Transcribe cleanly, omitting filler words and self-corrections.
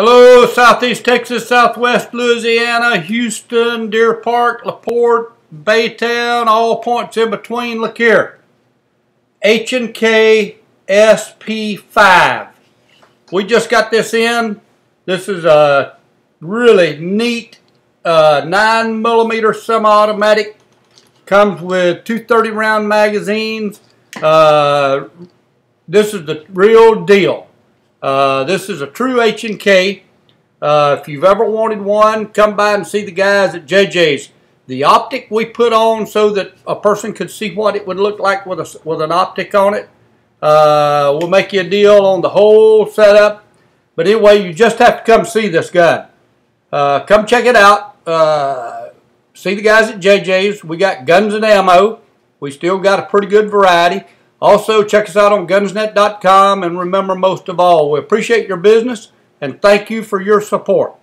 Hello, Southeast Texas, Southwest Louisiana, Houston, Deer Park, LaPorte, Baytown, all points in between. Look here. H&K SP5. We just got this in. This is a really neat 9mm semi-automatic. Comes with two 30-round magazines. This is the real deal. This is a true H&K. If you've ever wanted one, come by and see the guys at JJ's. The optic we put on so that a person could see what it would look like with an optic on it. We'll make you a deal on the whole setup. But anyway, you just have to come see this gun. Come check it out. See the guys at JJ's. We got guns and ammo. We still got a pretty good variety. Also, check us out on gunsnet.com, and remember, most of all, we appreciate your business and thank you for your support.